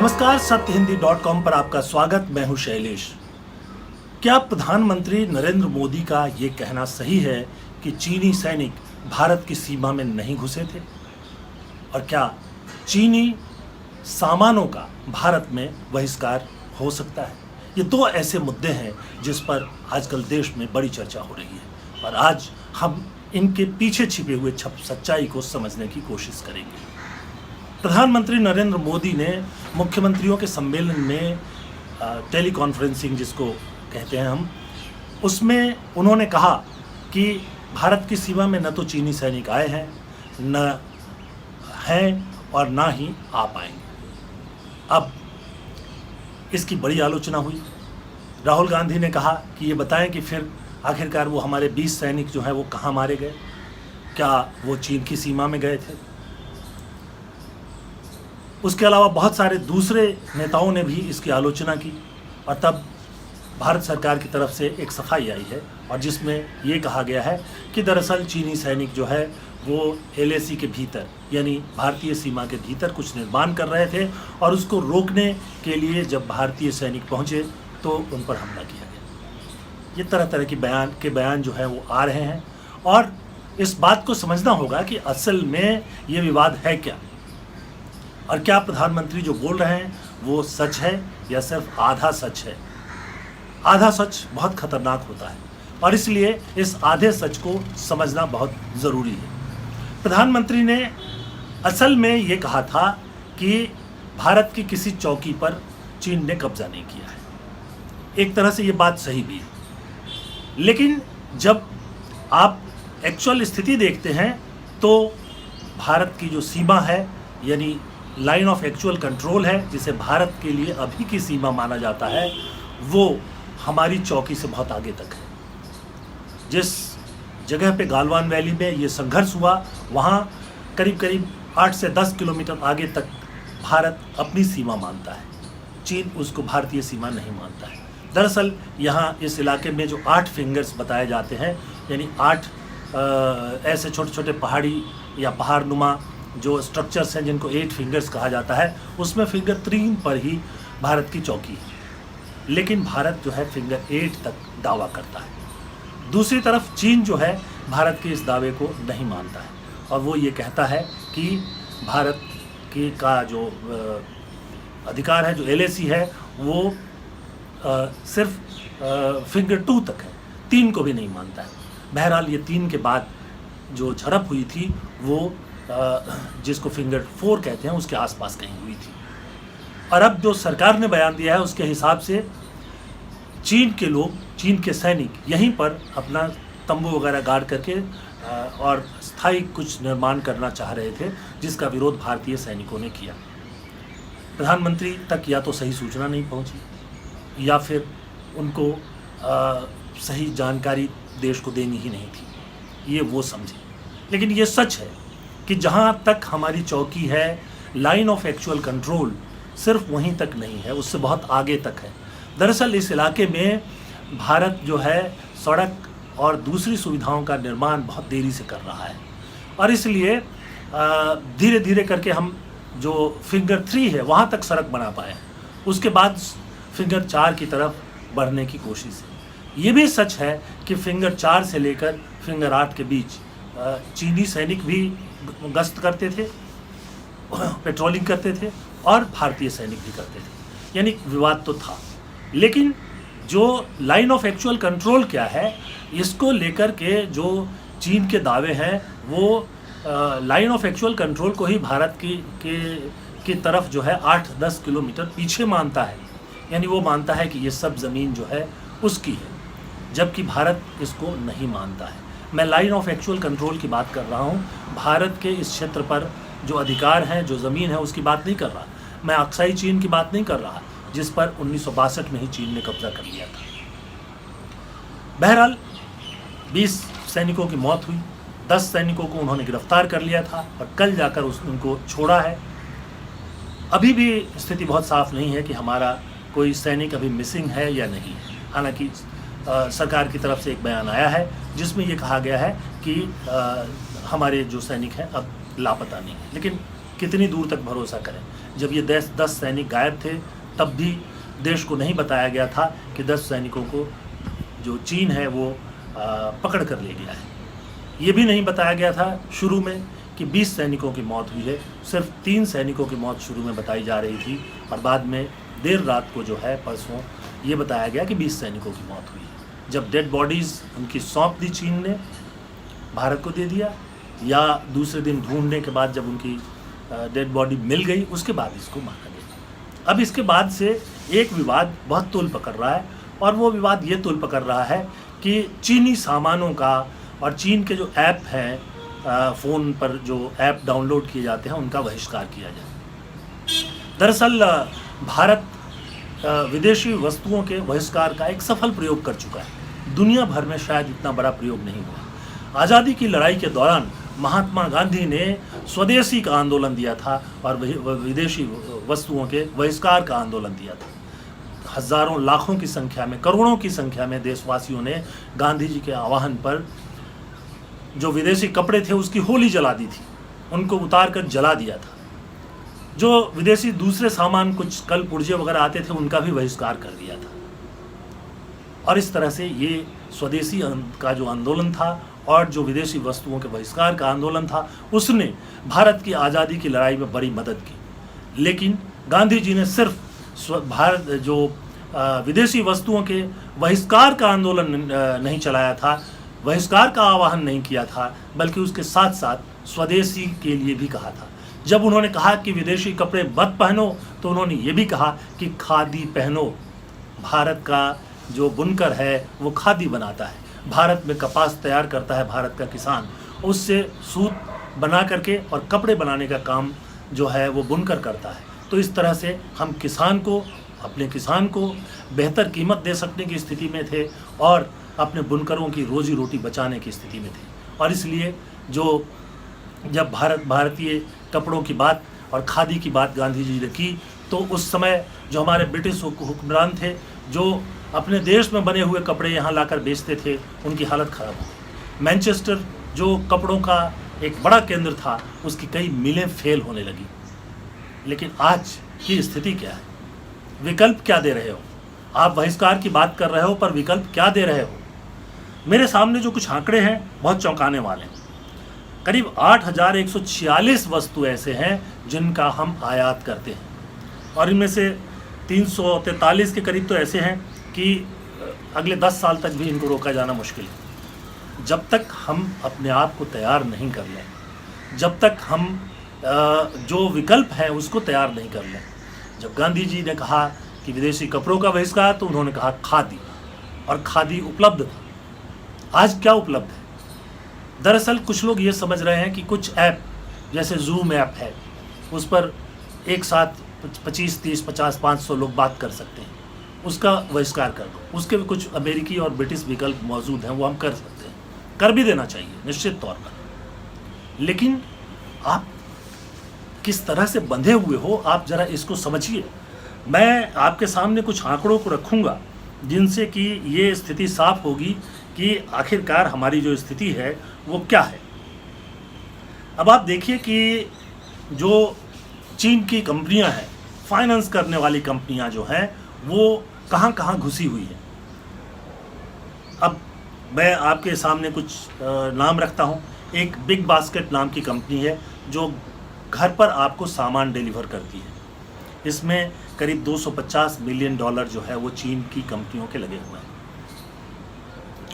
नमस्कार, सत्यहिंदी.com पर आपका स्वागत। मैं हूं शैलेश। क्या प्रधानमंत्री नरेंद्र मोदी का ये कहना सही है कि चीनी सैनिक भारत की सीमा में नहीं घुसे थे? और क्या चीनी सामानों का भारत में बहिष्कार हो सकता है? ये दो ऐसे मुद्दे हैं जिस पर आजकल देश में बड़ी चर्चा हो रही है और आज हम इनके पीछे छिपे हुए सच्चाई को समझने की कोशिश करेंगे। प्रधानमंत्री नरेंद्र मोदी ने मुख्यमंत्रियों के सम्मेलन में टेली कॉन्फ्रेंसिंग जिसको कहते हैं हम, उसमें उन्होंने कहा कि भारत की सीमा में न तो चीनी सैनिक आए हैं, न हैं और ना ही आ पाएंगे। अब इसकी बड़ी आलोचना हुई। राहुल गांधी ने कहा कि ये बताएं कि फिर आखिरकार वो हमारे 20 सैनिक जो हैं वो कहाँ मारे गए, क्या वो चीन की सीमा में गए थे? उसके अलावा बहुत सारे दूसरे नेताओं ने भी इसकी आलोचना की और तब भारत सरकार की तरफ से एक सफाई आई है और जिसमें ये कहा गया है कि दरअसल चीनी सैनिक जो है वो LAC के भीतर यानी भारतीय सीमा के भीतर कुछ निर्माण कर रहे थे और उसको रोकने के लिए जब भारतीय सैनिक पहुंचे तो उन पर हमला किया गया। ये तरह तरह की बयान जो है वो आ रहे हैं और इस बात को समझना होगा कि असल में ये विवाद है क्या और क्या प्रधानमंत्री जो बोल रहे हैं वो सच है या सिर्फ आधा सच है। आधा सच बहुत खतरनाक होता है और इसलिए इस आधे सच को समझना बहुत ज़रूरी है। प्रधानमंत्री ने असल में ये कहा था कि भारत की किसी चौकी पर चीन ने कब्जा नहीं किया है। एक तरह से ये बात सही भी है, लेकिन जब आप एक्चुअल स्थिति देखते हैं तो भारत की जो सीमा है यानी लाइन ऑफ एक्चुअल कंट्रोल है, जिसे भारत के लिए अभी की सीमा माना जाता है, वो हमारी चौकी से बहुत आगे तक है। जिस जगह पे गालवान वैली में ये संघर्ष हुआ वहाँ करीब करीब 8 से 10 किलोमीटर आगे तक भारत अपनी सीमा मानता है, चीन उसको भारतीय सीमा नहीं मानता है। दरअसल यहाँ इस इलाके में जो 8 फिंगर्स बताए जाते हैं यानी 8 ऐसे छोटे छोटे पहाड़ी या पहाड़ नुमा जो स्ट्रक्चर्स हैं जिनको 8 फिंगर्स कहा जाता है, उसमें फिंगर 3 पर ही भारत की चौकी है, लेकिन भारत जो है फिंगर 8 तक दावा करता है। दूसरी तरफ चीन जो है भारत के इस दावे को नहीं मानता है और वो ये कहता है कि भारत की का जो अधिकार है जो LAC है वो सिर्फ फिंगर 2 तक है, 3 को भी नहीं मानता है। बहरहाल ये 3 के बाद जो झड़प हुई थी वो जिसको फिंगर 4 कहते हैं उसके आसपास कहीं हुई थी और अब जो सरकार ने बयान दिया है उसके हिसाब से चीन के लोग, चीन के सैनिक यहीं पर अपना तंबू वगैरह गाड़ करके और स्थायी कुछ निर्माण करना चाह रहे थे, जिसका विरोध भारतीय सैनिकों ने किया। प्रधानमंत्री तक या तो सही सूचना नहीं पहुंची या फिर उनको सही जानकारी देश को देनी ही नहीं थी, ये वो समझे। लेकिन ये सच है कि जहाँ तक हमारी चौकी है लाइन ऑफ एक्चुअल कंट्रोल सिर्फ वहीं तक नहीं है, उससे बहुत आगे तक है। दरअसल इस इलाके में भारत जो है सड़क और दूसरी सुविधाओं का निर्माण बहुत देरी से कर रहा है और इसलिए धीरे धीरे करके हम जो फिंगर 3 है वहाँ तक सड़क बना पाए हैं, उसके बाद फिंगर 4 की तरफ बढ़ने की कोशिश है। ये भी सच है कि फिंगर 4 से लेकर फिंगर 8 के बीच चीनी सैनिक भी गश्त करते थे, पेट्रोलिंग करते थे और भारतीय सैनिक भी करते थे, यानी विवाद तो था। लेकिन जो लाइन ऑफ एक्चुअल कंट्रोल क्या है इसको लेकर के जो चीन के दावे हैं वो लाइन ऑफ एक्चुअल कंट्रोल को ही भारत की तरफ जो है 8-10 किलोमीटर पीछे मानता है, यानी वो मानता है कि ये सब ज़मीन जो है उसकी है, जबकि भारत इसको नहीं मानता है। मैं लाइन ऑफ एक्चुअल कंट्रोल की बात कर रहा हूँ, भारत के इस क्षेत्र पर जो अधिकार हैं, जो ज़मीन है उसकी बात नहीं कर रहा। मैं अक्साई चीन की बात नहीं कर रहा जिस पर 1962 में ही चीन ने कब्जा कर लिया था। बहरहाल 20 सैनिकों की मौत हुई, 10 सैनिकों को उन्होंने गिरफ्तार कर लिया था और कल जाकर उनको छोड़ा है। अभी भी स्थिति बहुत साफ नहीं है कि हमारा कोई सैनिक अभी मिसिंग है या नहीं है। हालांकि सरकार की तरफ से एक बयान आया है जिसमें ये कहा गया है कि हमारे जो सैनिक हैं अब लापता नहीं है, लेकिन कितनी दूर तक भरोसा करें। जब ये 10 सैनिक गायब थे तब भी देश को नहीं बताया गया था कि 10 सैनिकों को जो चीन है वो पकड़ कर ले गया है। ये भी नहीं बताया गया था शुरू में कि 20 सैनिकों की मौत हुई है। सिर्फ 3 सैनिकों की मौत शुरू में बताई जा रही थी और बाद में देर रात को जो है परसों ये बताया गया कि 20 सैनिकों की मौत हुई है। जब डेड बॉडीज़ उनकी सौंप दी चीन ने, भारत को दे दिया, या दूसरे दिन ढूंढने के बाद जब उनकी डेड बॉडी मिल गई उसके बाद इसको माना गया। अब इसके बाद से एक विवाद बहुत तूल पकड़ रहा है और वो विवाद ये तूल पकड़ रहा है कि चीनी सामानों का और चीन के जो ऐप हैं फ़ोन पर जो ऐप डाउनलोड किए जाते हैं उनका बहिष्कार किया जाए। दरअसल भारत विदेशी वस्तुओं के बहिष्कार का एक सफल प्रयोग कर चुका है। दुनिया भर में शायद इतना बड़ा प्रयोग नहीं हुआ। आज़ादी की लड़ाई के दौरान महात्मा गांधी ने स्वदेशी का आंदोलन दिया था और विदेशी वस्तुओं के बहिष्कार का आंदोलन दिया था। हज़ारों लाखों की संख्या में, करोड़ों की संख्या में देशवासियों ने गांधी जी के आह्वान पर जो विदेशी कपड़े थे उसकी होली जला दी थी, उनको उतार कर जला दिया था। जो विदेशी दूसरे सामान कुछ कल पुर्जे वगैरह आते थे उनका भी बहिष्कार कर दिया था। और इस तरह से ये स्वदेशी का जो आंदोलन था और जो विदेशी वस्तुओं के बहिष्कार का आंदोलन था उसने भारत की आज़ादी की लड़ाई में बड़ी मदद की। लेकिन गांधी जी ने सिर्फ भारत जो विदेशी वस्तुओं के बहिष्कार का आंदोलन नहीं चलाया था, बहिष्कार का आह्वान नहीं किया था, बल्कि उसके साथ साथ स्वदेशी के लिए भी कहा था। जब उन्होंने कहा कि विदेशी कपड़े मत पहनो तो उन्होंने ये भी कहा कि खादी पहनो। भारत का जो बुनकर है वो खादी बनाता है, भारत में कपास तैयार करता है भारत का किसान, उससे सूत बना करके और कपड़े बनाने का काम जो है वो बुनकर करता है। तो इस तरह से हम किसान को, अपने किसान को बेहतर कीमत दे सकने की स्थिति में थे और अपने बुनकरों की रोजी रोटी बचाने की स्थिति में थे। और इसलिए जो जब भारतीय कपड़ों की बात और खादी की बात गांधी जी ने की तो उस समय जो हमारे ब्रिटिश हुक्मरान थे जो अपने देश में बने हुए कपड़े यहाँ लाकर बेचते थे उनकी हालत ख़राब हो गई। मैनचेस्टर जो कपड़ों का एक बड़ा केंद्र था उसकी कई मिलें फेल होने लगी। लेकिन आज की स्थिति क्या है? विकल्प क्या दे रहे हो? आप बहिष्कार की बात कर रहे हो पर विकल्प क्या दे रहे हो? मेरे सामने जो कुछ आंकड़े हैं बहुत चौंकाने वाले हैं। करीब 8,146 वस्तु ऐसे हैं जिनका हम आयात करते हैं और इनमें से 343 के करीब तो ऐसे हैं कि अगले 10 साल तक भी इनको रोका जाना मुश्किल है। जब तक हम अपने आप को तैयार नहीं कर लें, जब तक हम जो विकल्प है उसको तैयार नहीं कर लें। जब गांधी जी ने कहा कि विदेशी कपड़ों का बहिष्कार तो उन्होंने कहा खादी, और खादी उपलब्ध था। आज क्या उपलब्ध है? दरअसल कुछ लोग ये समझ रहे हैं कि कुछ ऐप जैसे जूम ऐप है उस पर एक साथ 25, 30, 50, 500 लोग बात कर सकते हैं, उसका बहिष्कार कर दो। उसके भी कुछ अमेरिकी और ब्रिटिश विकल्प मौजूद हैं, वो हम कर सकते हैं, कर भी देना चाहिए निश्चित तौर पर। लेकिन आप किस तरह से बंधे हुए हो आप ज़रा इसको समझिए। मैं आपके सामने कुछ आंकड़ों को रखूँगा जिनसे कि ये स्थिति साफ होगी कि आखिरकार हमारी जो स्थिति है वो क्या है। अब आप देखिए कि जो चीन की कंपनियां हैं, फाइनेंस करने वाली कंपनियां जो हैं वो कहां कहां घुसी हुई हैं। अब मैं आपके सामने कुछ नाम रखता हूं। एक बिग बास्केट नाम की कंपनी है जो घर पर आपको सामान डिलीवर करती है। इसमें करीब $250 मिलियन जो है वो चीन की कंपनियों के लगे हुए हैं।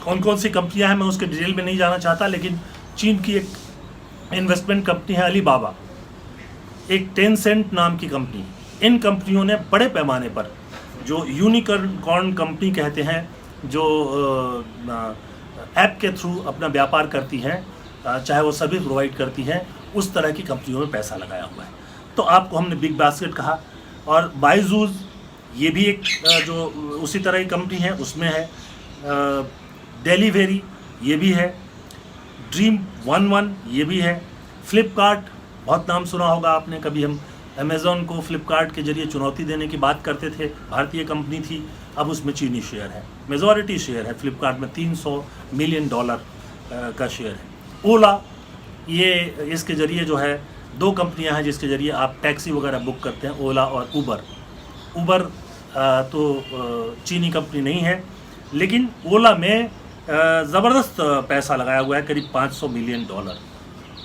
कौन कौन सी कंपनियां हैं मैं उसके डिटेल में नहीं जाना चाहता, लेकिन चीन की एक इन्वेस्टमेंट कंपनी है अलीबाबा, एक टेंसेंट नाम की कंपनी। इन कंपनियों ने बड़े पैमाने पर जो यूनिकॉर्न कंपनी कहते हैं, जो ऐप के थ्रू अपना व्यापार करती हैं, चाहे वो सर्विस प्रोवाइड करती हैं, उस तरह की कंपनियों में पैसा लगाया हुआ है। तो आपको हमने बिग बास्केट कहा, और बाइजूस ये भी एक जो उसी तरह की कंपनी है, उसमें है डेलीवेरी ये भी है, Dream11 ये भी है, फ्लिपकार्ट बहुत नाम सुना होगा आपने कभी। हम अमेज़ॉन को फ्लिपकार्ट के जरिए चुनौती देने की बात करते थे, भारतीय कंपनी थी, अब उसमें चीनी शेयर है, मेजॉरिटी शेयर है फ्लिपकार्ट में, $300 मिलियन का शेयर है। ओला ये इसके ज़रिए जो है दो कंपनियां हैं जिसके ज़रिए आप टैक्सी वगैरह बुक करते हैं, ओला और ऊबर। ऊबर तो चीनी कंपनी नहीं है, लेकिन ओला में ज़बरदस्त पैसा लगाया हुआ है, करीब $500 मिलियन।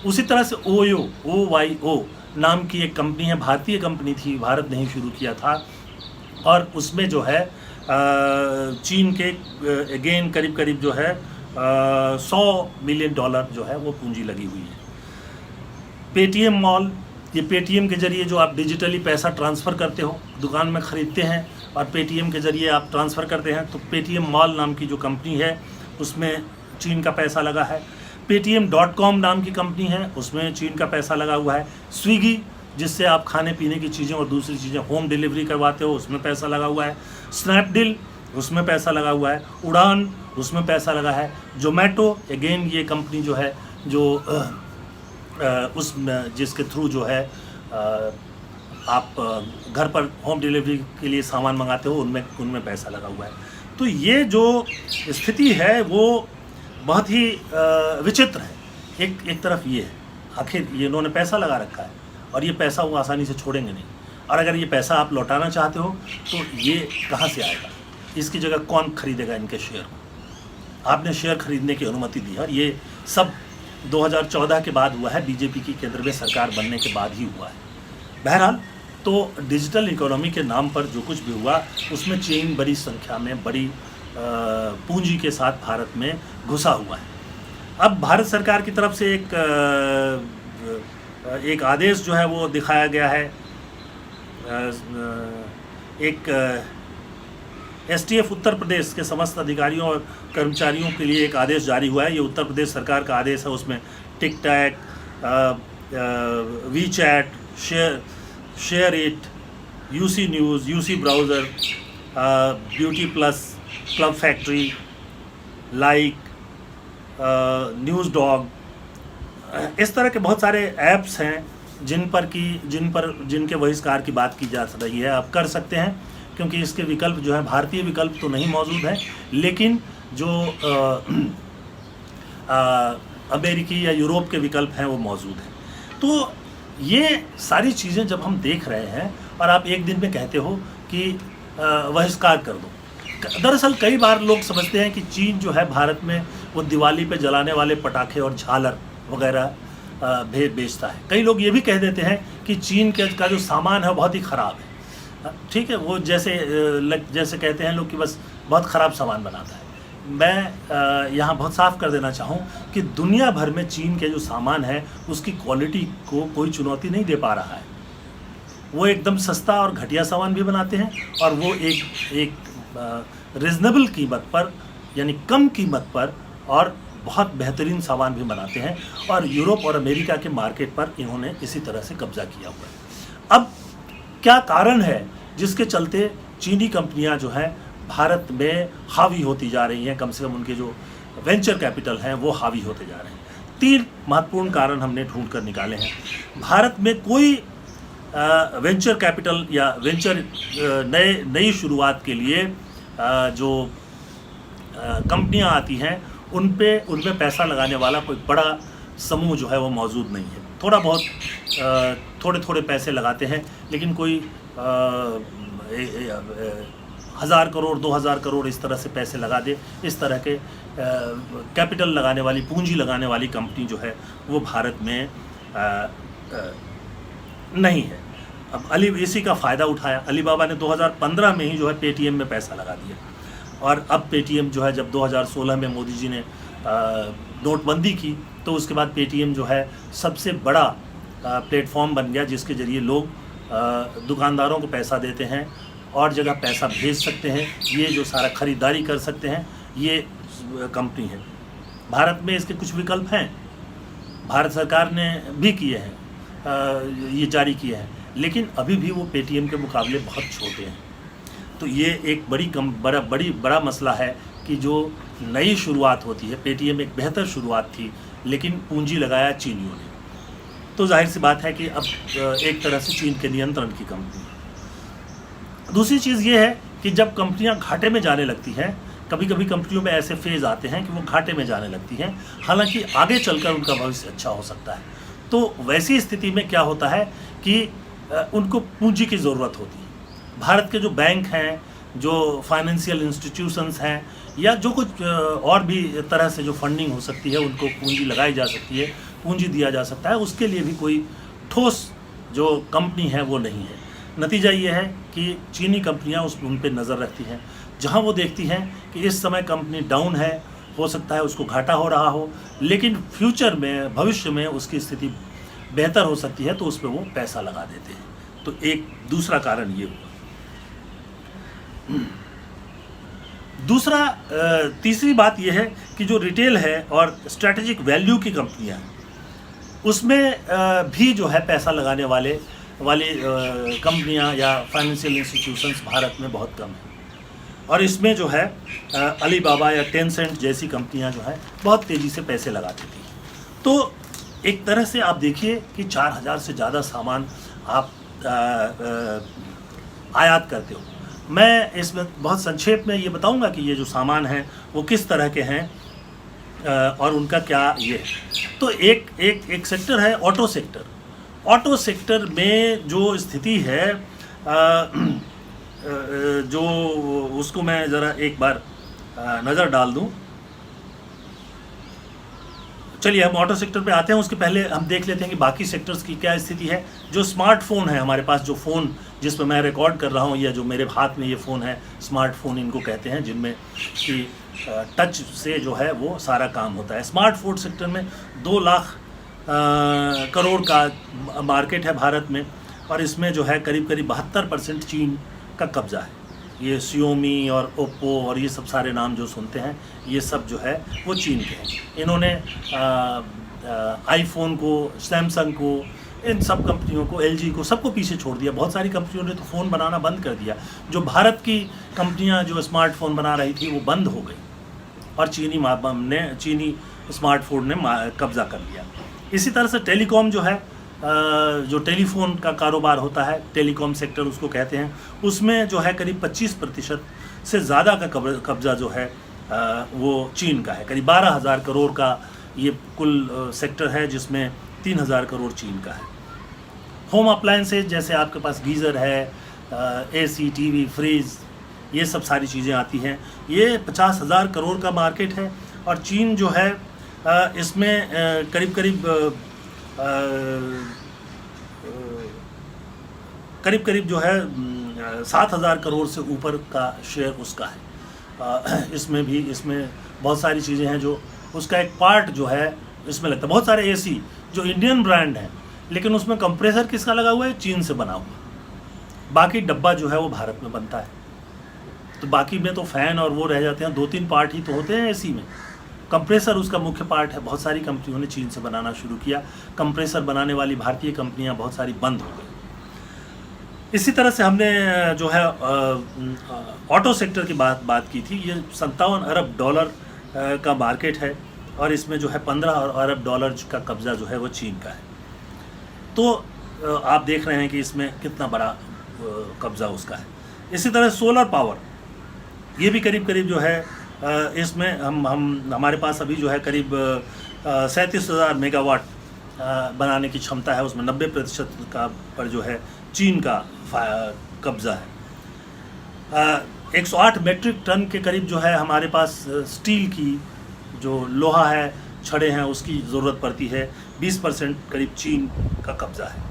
उसी तरह से OYO नाम की एक कंपनी है, भारतीय कंपनी थी, भारत ने ही शुरू किया था, और उसमें जो है चीन के अगेन करीब करीब जो है $100 मिलियन जो है वो पूंजी लगी हुई है। पेटीएम मॉल, ये पेटीएम के ज़रिए जो आप डिजिटली पैसा ट्रांसफ़र करते हो, दुकान में ख़रीदते हैं और पेटीएम के ज़रिए आप ट्रांसफ़र करते हैं, तो पेटीएम मॉल नाम की जो कंपनी है उसमें चीन का पैसा लगा है। Paytm.com नाम की कंपनी है, उसमें चीन का पैसा लगा हुआ है। स्विगी, जिससे आप खाने पीने की चीज़ें और दूसरी चीज़ें होम डिलीवरी करवाते हो, उसमें पैसा लगा हुआ है। स्नैपडील, उसमें पैसा लगा हुआ है। उड़ान, उसमें पैसा लगा है। जोमेटो, अगेन ये कंपनी जो है जो जिसके थ्रू जो है आप घर पर होम डिलीवरी के लिए सामान मंगाते हो, उनमें पैसा लगा हुआ है। तो ये जो स्थिति है वो बहुत ही विचित्र है। एक तरफ ये है, आखिर ये इन्होंने पैसा लगा रखा है और ये पैसा वो आसानी से छोड़ेंगे नहीं, और अगर ये पैसा आप लौटाना चाहते हो तो ये कहाँ से आएगा? इसकी जगह कौन खरीदेगा इनके शेयर को? आपने शेयर खरीदने की अनुमति दी, और ये सब 2014 के बाद हुआ है, बीजेपी की केंद्र में सरकार बनने के बाद ही हुआ है। बहरहाल, तो डिजिटल इकोनॉमी के नाम पर जो कुछ भी हुआ उसमें चीन बड़ी संख्या में बड़ी पूंजी के साथ भारत में घुसा हुआ है। अब भारत सरकार की तरफ से एक आदेश जो है वो दिखाया गया है। एक STF उत्तर प्रदेश के समस्त अधिकारियों और कर्मचारियों के लिए एक आदेश जारी हुआ है। ये उत्तर प्रदेश सरकार का आदेश है। उसमें Tic Tac, WeChat, share it, UC news, UC browser, beauty plus, club factory, like, news dog, इस तरह के बहुत सारे ऐप्स हैं जिनके बहिष्कार की बात की जा रही है। आप कर सकते हैं, क्योंकि इसके विकल्प जो है, भारतीय विकल्प तो नहीं मौजूद है, लेकिन जो अमेरिकी या यूरोप के विकल्प हैं वो मौजूद हैं। तो ये सारी चीज़ें जब हम देख रहे हैं और आप एक दिन में कहते हो कि बहिष्कार कर दो, दरअसल कई बार लोग समझते हैं कि चीन जो है भारत में वो दिवाली पे जलाने वाले पटाखे और झालर वगैरह बेचता है। कई लोग ये भी कह देते हैं कि चीन का जो सामान है बहुत ही ख़राब है। ठीक है, वो जैसे कहते हैं लोग कि बस बहुत ख़राब सामान बनाता है। मैं यहाँ बहुत साफ कर देना चाहूँ कि दुनिया भर में चीन के जो सामान है उसकी क्वालिटी को कोई चुनौती नहीं दे पा रहा है। वो एकदम सस्ता और घटिया सामान भी बनाते हैं, और वो एक रिजनेबल कीमत पर, यानी कम कीमत पर, और बहुत बेहतरीन सामान भी बनाते हैं। और यूरोप और अमेरिका के मार्केट पर इन्होंने इसी तरह से कब्जा किया हुआ है। अब क्या कारण है जिसके चलते चीनी कंपनियां जो हैं भारत में हावी होती जा रही हैं? कम से कम उनके जो वेंचर कैपिटल हैं वो हावी होते जा रहे हैं। 3 महत्वपूर्ण कारण हमने ढूंढ कर निकाले हैं। भारत में कोई वेंचर कैपिटल या वेंचर नई शुरुआत के लिए जो कंपनियां आती हैं उनमें पैसा लगाने वाला कोई बड़ा समूह जो है वो मौजूद नहीं है। थोड़ा बहुत थोड़े पैसे लगाते हैं, लेकिन कोई 1000 करोड़ 2000 करोड़ इस तरह से पैसे लगा दे, इस तरह के कैपिटल लगाने वाली, पूंजी लगाने वाली कंपनी जो है वो भारत में नहीं है। अब इसी का फ़ायदा उठाया अलीबाबा ने 2015 में ही जो है पेटीएम में पैसा लगा दिया, और अब पेटीएम जो है जब 2016 में मोदी जी ने नोटबंदी की तो उसके बाद पेटीएम जो है सबसे बड़ा प्लेटफॉर्म बन गया, जिसके ज़रिए लोग दुकानदारों को पैसा देते हैं और जगह पैसा भेज सकते हैं। ये जो सारा ख़रीदारी कर सकते हैं, ये कंपनी है। भारत में इसके कुछ विकल्प हैं, भारत सरकार ने भी किए हैं, ये जारी किए हैं, लेकिन अभी भी वो पेटीएम के मुकाबले बहुत छोटे हैं। तो ये एक बड़ा मसला है कि जो नई शुरुआत होती है, पेटीएम एक बेहतर शुरुआत थी, लेकिन पूंजी लगाया चीनियों ने, तो जाहिर सी बात है कि अब एक तरह से चीन के नियंत्रण की कंपनी है। दूसरी चीज़ ये है कि जब कंपनियां घाटे में जाने लगती हैं, कभी कभी कंपनियों में ऐसे फेज़ आते हैं कि वो घाटे में जाने लगती हैं, हालांकि आगे चलकर उनका भविष्य अच्छा हो सकता है। तो वैसी स्थिति में क्या होता है कि उनको पूंजी की ज़रूरत होती है। भारत के जो बैंक हैं, जो फाइनेंशियल इंस्टीट्यूशंस हैं, या जो कुछ और भी तरह से जो फंडिंग हो सकती है, उनको पूंजी लगाई जा सकती है, पूंजी दिया जा सकता है, उसके लिए भी कोई ठोस जो कंपनी है वो नहीं है। नतीजा ये है कि चीनी कंपनियां उन पर नज़र रखती हैं। जहां वो देखती हैं कि इस समय कंपनी डाउन है, हो सकता है उसको घाटा हो रहा हो, लेकिन फ्यूचर में, भविष्य में उसकी स्थिति बेहतर हो सकती है, तो उस पर वो पैसा लगा देते हैं। तो एक दूसरा कारण ये हुआ। दूसरा तीसरी बात यह है कि जो रिटेल है और स्ट्रैटेजिक वैल्यू की कंपनियां हैं, उसमें भी जो है पैसा लगाने वाली कंपनियां या फाइनेंशियल इंस्टीट्यूशंस भारत में बहुत कम हैं। और इसमें जो है अलीबाबा या टेंसेंट जैसी कंपनियां जो है बहुत तेज़ी से पैसे लगा देती हैं। तो एक तरह से आप देखिए कि 4000 से ज़्यादा सामान आप आयात करते हो। मैं इसमें बहुत संक्षेप में ये बताऊंगा कि ये जो सामान हैं वो किस तरह के हैं और उनका क्या ये है। तो एक सेक्टर है ऑटो सेक्टर। ऑटो सेक्टर में जो स्थिति है जो उसको मैं ज़रा एक बार नज़र डाल दूं। चलिए हम ऑटो सेक्टर पे आते हैं, उसके पहले हम देख लेते हैं कि बाकी सेक्टर्स की क्या स्थिति है। जो स्मार्टफोन है हमारे पास, जो फ़ोन जिस पर मैं रिकॉर्ड कर रहा हूँ, या जो मेरे हाथ में ये फ़ोन है, स्मार्टफोन इनको कहते हैं, जिनमें कि टच से जो है वो सारा काम होता है। स्मार्टफोन सेक्टर में 2 लाख करोड़ का मार्केट है भारत में, और इसमें जो है करीब 72% चीन का कब्ज़ा है। ये Xiaomi और Oppo और ये सब सारे नाम जो सुनते हैं, ये सब जो है वो चीन के हैं। इन्होंने आईफोन को, सैमसंग को, इन सब कंपनियों को, LG को, सबको पीछे छोड़ दिया। बहुत सारी कंपनियों ने तो फ़ोन बनाना बंद कर दिया। जो भारत की कंपनियां जो स्मार्टफोन बना रही थी वो बंद हो गई, और चीनी स्मार्टफोन ने कब्ज़ा कर लिया। इसी तरह से टेलीकॉम जो है, जो टेलीफोन का कारोबार होता है, टेलीकॉम सेक्टर उसको कहते हैं, उसमें जो है करीब 25% से ज़्यादा का कब्ज़ा जो है वो चीन का है। करीब 12,000 करोड़ का ये कुल सेक्टर है, जिसमें 3,000 करोड़ चीन का है। होम अप्लायंसेज जैसे आपके पास गीज़र है, AC, TV, फ्रिज, ये सब सारी चीज़ें आती हैं। ये 50,000 करोड़ का मार्केट है, और चीन जो है इसमें करीब जो है 7,000 करोड़ से ऊपर का शेयर उसका है। इसमें बहुत सारी चीज़ें हैं जो उसका एक पार्ट जो है इसमें लगता है। बहुत सारे AC जो इंडियन ब्रांड हैं, लेकिन उसमें कंप्रेसर किसका लगा हुआ है? चीन से बना हुआ। बाकी डब्बा जो है वो भारत में बनता है। तो बाकी में तो फ़ैन और वो रह जाते हैं, 2-3 पार्ट ही तो होते हैं AC में। कंप्रेसर उसका मुख्य पार्ट है। बहुत सारी कंपनियों ने चीन से बनाना शुरू किया। कंप्रेसर बनाने वाली भारतीय कंपनियां बहुत सारी बंद हो गई। इसी तरह से हमने जो है ऑटो सेक्टर की बात की थी। ये $57 अरब का मार्केट है, और इसमें जो है 15 अरब डॉलर का कब्ज़ा जो है वो चीन का है। तो आप देख रहे हैं कि इसमें कितना बड़ा कब्ज़ा उसका है। इसी तरह सोलर पावर, ये भी करीब जो है इसमें हमारे पास अभी जो है करीब 37,000 मेगावाट बनाने की क्षमता है। उसमें 90% का पर जो है चीन का कब्ज़ा है। 108 मीट्रिक टन के करीब जो है हमारे पास स्टील की, जो लोहा है, छड़े हैं, उसकी ज़रूरत पड़ती है। 20% करीब चीन का कब्ज़ा है।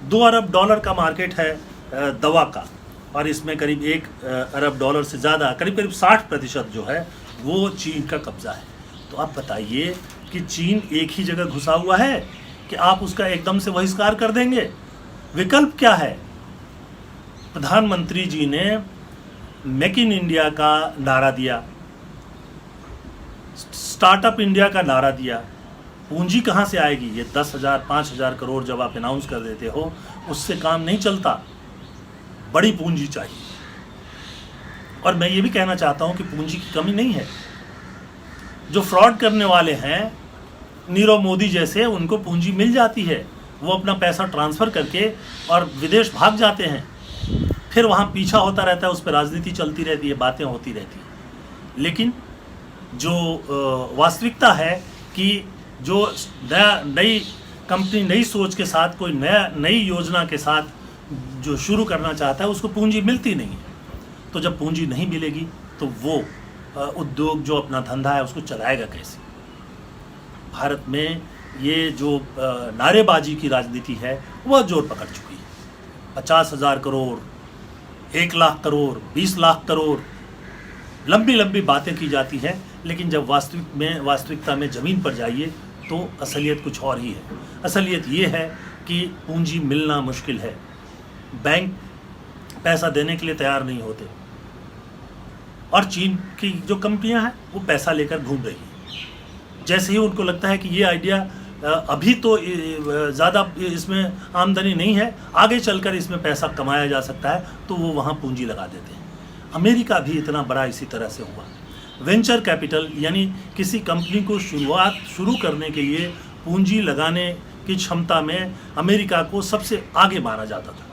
2 अरब डॉलर का मार्केट है दवा का, और इसमें करीब 1 अरब डॉलर से ज़्यादा, करीब 60% जो है वो चीन का कब्ज़ा है। तो आप बताइए कि चीन एक ही जगह घुसा हुआ है कि आप उसका एकदम से बहिष्कार कर देंगे? विकल्प क्या है? प्रधानमंत्री जी ने मेक इन इंडिया का नारा दिया, स्टार्टअप इंडिया का नारा दिया। पूंजी कहाँ से आएगी? ये 10,000 5,000 करोड़ जब आप अनाउंस कर देते हो, उससे काम नहीं चलता। बड़ी पूंजी चाहिए। और मैं ये भी कहना चाहता हूँ कि पूंजी की कमी नहीं है। जो फ्रॉड करने वाले हैं, नीरव मोदी जैसे, उनको पूंजी मिल जाती है। वो अपना पैसा ट्रांसफ़र करके और विदेश भाग जाते हैं, फिर वहाँ पीछा होता रहता है, उस पर राजनीति चलती रहती है, बातें होती रहती हैं। लेकिन जो वास्तविकता है कि जो नई कंपनी नई सोच के साथ, कोई नई योजना के साथ जो शुरू करना चाहता है, उसको पूंजी मिलती नहीं है। तो जब पूंजी नहीं मिलेगी तो वो उद्योग जो अपना धंधा है उसको चलाएगा कैसे? भारत में ये जो नारेबाजी की राजनीति है वह जोर पकड़ चुकी है। 50,000 करोड़, 1 लाख करोड़, 20 लाख करोड़, लंबी लंबी बातें की जाती हैं, लेकिन जब वास्तविकता में ज़मीन पर जाइए तो असलियत कुछ और ही है। असलियत ये है कि पूंजी मिलना मुश्किल है, बैंक पैसा देने के लिए तैयार नहीं होते, और चीन की जो कंपनियां हैं वो पैसा लेकर घूम रही हैं। जैसे ही उनको लगता है कि ये आइडिया अभी तो ज़्यादा इसमें आमदनी नहीं है, आगे चलकर इसमें पैसा कमाया जा सकता है, तो वो वहाँ पूंजी लगा देते हैं। अमेरिका भी इतना बड़ा इसी तरह से हुआ। वेंचर कैपिटल यानी किसी कंपनी को शुरू करने के लिए पूंजी लगाने की क्षमता में अमेरिका को सबसे आगे माना जाता था।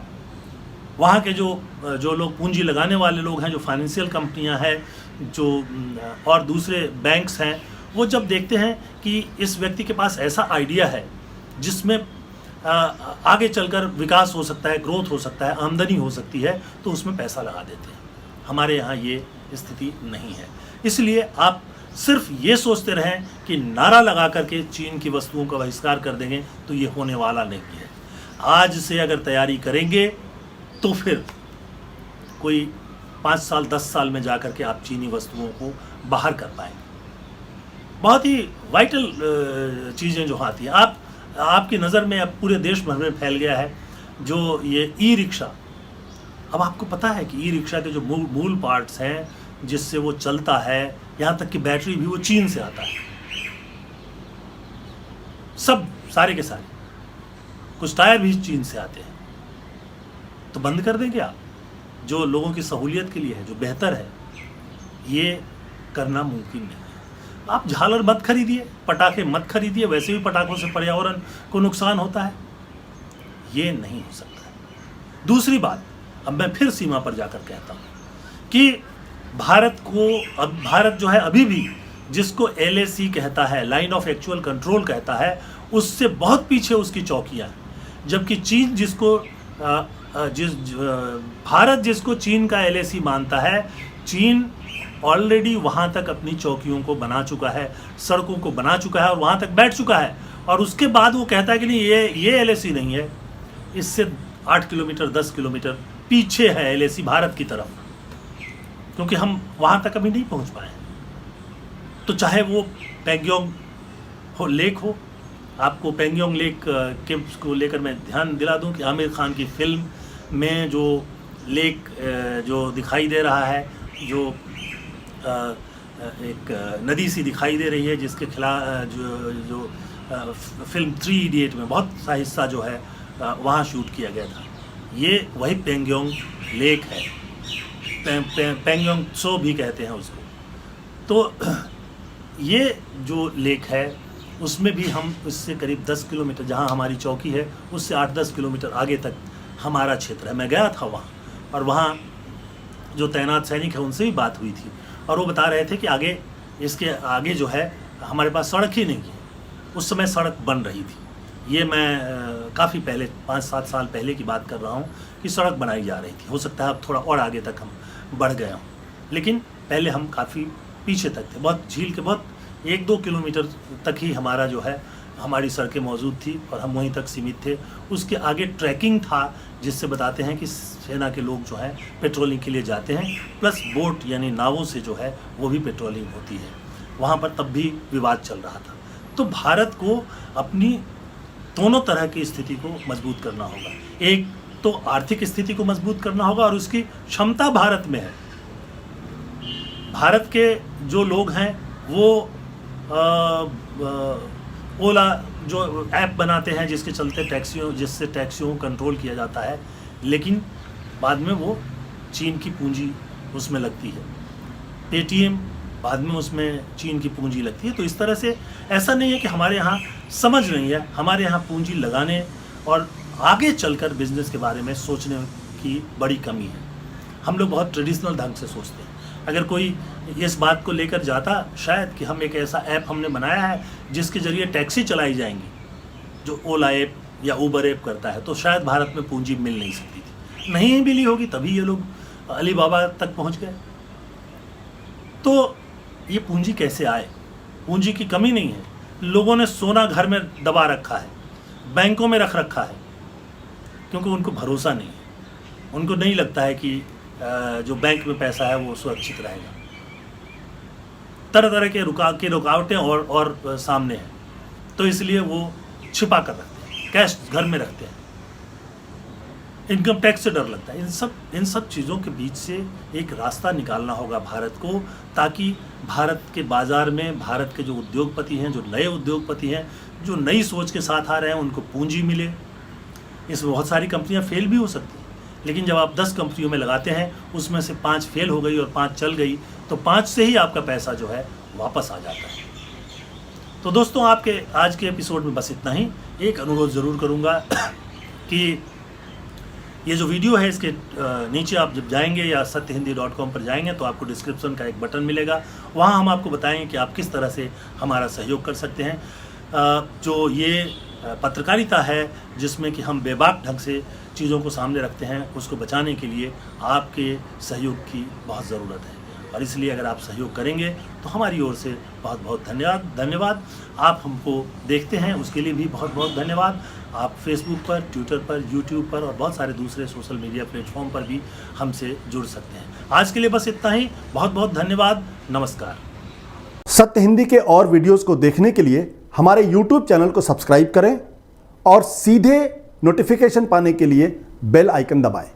वहाँ के जो लोग पूंजी लगाने वाले लोग हैं, जो फाइनेंशियल कंपनियां हैं, जो और दूसरे बैंक्स हैं, वो जब देखते हैं कि इस व्यक्ति के पास ऐसा आइडिया है जिसमें आगे चलकर विकास हो सकता है, ग्रोथ हो सकता है, आमदनी हो सकती है, तो उसमें पैसा लगा देते हैं। हमारे यहाँ ये स्थिति नहीं है। इसलिए आप सिर्फ ये सोचते रहें कि नारा लगा करके चीन की वस्तुओं का बहिष्कार कर देंगे, तो ये होने वाला नहीं है। आज से अगर तैयारी करेंगे तो फिर कोई 5 साल 10 साल में जा कर के आप चीनी वस्तुओं को बाहर कर पाएंगे। बहुत ही वाइटल चीज़ें जो आती हैं, आपकी नज़र में अब पूरे देश भर में फैल गया है जो ये ई रिक्शा। अब आपको पता है कि ई रिक्शा के जो मूल पार्ट्स हैं जिससे वो चलता है, यहाँ तक कि बैटरी भी वो चीन से आता है, सब सारे के सारे, कुछ टायर भी चीन से आते हैं। तो बंद कर देंगे आप? जो लोगों की सहूलियत के लिए है, जो बेहतर है, ये करना मुमकिन नहीं है। आप झालर मत खरीदिए, पटाखे मत खरीदिए, वैसे भी पटाखों से पर्यावरण को नुकसान होता है, ये नहीं हो सकता है। दूसरी बात, अब मैं फिर सीमा पर जाकर कहता हूँ कि भारत जो है अभी भी जिसको LAC कहता है, लाइन ऑफ एक्चुअल कंट्रोल कहता है, उससे बहुत पीछे उसकी चौकियाँ हैं। जबकि चीन भारत जिसको चीन का LAC मानता है, चीन ऑलरेडी वहाँ तक अपनी चौकियों को बना चुका है, सड़कों को बना चुका है और वहाँ तक बैठ चुका है, और उसके बाद वो कहता है कि नहीं ये LAC नहीं है, इससे 8 किलोमीटर 10 किलोमीटर पीछे है LAC भारत की तरफ, क्योंकि हम वहाँ तक अभी नहीं पहुँच पाए। तो चाहे वो पैंगोंग लेक हो, आपको पैंगोंग लेक के को लेकर मैं ध्यान दिला दूं कि आमिर खान की फिल्म में जो लेक जो दिखाई दे रहा है, जो एक नदी सी दिखाई दे रही है, जिसके खिलाफ जो फिल्म 3 इडियट में बहुत सा हिस्सा जो है वहाँ शूट किया गया था, ये वही पैंगोंग लेक है, पैंगोंग त्सो भी कहते हैं उसको। तो ये जो लेक है उसमें भी हम इससे करीब 10 किलोमीटर, जहाँ हमारी चौकी है उससे 8-10 किलोमीटर आगे तक हमारा क्षेत्र है। मैं गया था वहाँ, और वहाँ जो तैनात सैनिक है उनसे भी बात हुई थी, और वो बता रहे थे कि इसके आगे जो है हमारे पास सड़क ही नहीं है। उस समय सड़क बन रही थी, ये मैं काफ़ी पहले 5-7 साल पहले की बात कर रहा हूँ कि सड़क बनाई जा रही थी। हो सकता है अब थोड़ा और आगे तक हम बढ़ गए हों, लेकिन पहले हम काफ़ी पीछे तक थे, बहुत झील के बहुत 1-2 किलोमीटर तक ही हमारा जो है हमारी सड़कें मौजूद थी, और हम वहीं तक सीमित थे। उसके आगे ट्रैकिंग था, जिससे बताते हैं कि सेना के लोग जो हैं पेट्रोलिंग के लिए जाते हैं, प्लस बोट यानी नावों से जो है वो भी पेट्रोलिंग होती है। वहाँ पर तब भी विवाद चल रहा था। तो भारत को अपनी दोनों तरह की स्थिति को मजबूत करना होगा। एक तो आर्थिक स्थिति को मजबूत करना होगा, और उसकी क्षमता भारत में है। भारत के जो लोग हैं वो ओला जो ऐप बनाते हैं जिसके चलते जिससे टैक्सियों को कंट्रोल किया जाता है, लेकिन बाद में वो चीन की पूंजी उसमें लगती है। पेटीएम बाद में उसमें चीन की पूंजी लगती है। तो इस तरह से ऐसा नहीं है कि हमारे यहाँ समझ नहीं है, हमारे यहाँ पूंजी लगाने और आगे चलकर बिजनेस के बारे में सोचने की बड़ी कमी है। हम लोग बहुत ट्रेडिशनल ढंग से सोचते हैं। अगर कोई इस बात को लेकर जाता शायद कि हम एक ऐसा ऐप हमने बनाया है जिसके ज़रिए टैक्सी चलाई जाएंगी, जो ओला ऐप या उबर ऐप करता है, तो शायद भारत में पूंजी मिल नहीं सकती थी। नहीं मिली होगी तभी ये लोग अलीबाबा तक पहुंच गए। तो ये पूंजी कैसे आए? पूंजी की कमी नहीं है, लोगों ने सोना घर में दबा रखा है, बैंकों में रख रखा है, क्योंकि उनको भरोसा नहीं है। उनको नहीं लगता है कि जो बैंक में पैसा है वो सुरक्षित रहेगा। तरह तरह के रुकावटें और सामने हैं, तो इसलिए वो छिपा कर रखते हैं, कैश घर में रखते हैं, इनकम टैक्स से डर लगता है। इन सब चीज़ों के बीच से एक रास्ता निकालना होगा भारत को, ताकि भारत के बाज़ार में भारत के जो उद्योगपति हैं, जो नए उद्योगपति हैं, जो नई सोच के साथ आ रहे हैं, उनको पूंजी मिले। इसमें बहुत सारी कंपनियां फेल भी हो सकती हैं, लेकिन जब आप 10 कंपनियों में लगाते हैं, उसमें से 5 फेल हो गई और 5 चल गई, तो 5 से ही आपका पैसा जो है वापस आ जाता है। तो दोस्तों, आपके आज के एपिसोड में बस इतना ही। एक अनुरोध ज़रूर करूँगा कि ये जो वीडियो है, इसके नीचे आप जब जाएंगे या satyhindi.com पर जाएंगे, तो आपको डिस्क्रिप्शन का एक बटन मिलेगा। वहाँ हम आपको बताएंगे कि आप किस तरह से हमारा सहयोग कर सकते हैं। जो ये पत्रकारिता है, जिसमें कि हम बेबाक ढंग से चीज़ों को सामने रखते हैं, उसको बचाने के लिए आपके सहयोग की बहुत ज़रूरत है। और इसलिए अगर आप सहयोग करेंगे तो हमारी ओर से बहुत बहुत धन्यवाद। आप हमको देखते हैं, उसके लिए भी बहुत बहुत धन्यवाद। आप फेसबुक पर, ट्विटर पर, यूट्यूब पर और बहुत सारे दूसरे सोशल मीडिया प्लेटफॉर्म पर भी हमसे जुड़ सकते हैं। आज के लिए बस इतना ही। बहुत बहुत धन्यवाद। नमस्कार। सत्य हिंदी के और वीडियोस को देखने के लिए हमारे YouTube चैनल को सब्सक्राइब करें और सीधे नोटिफिकेशन पाने के लिए बेल आइकन दबाएं।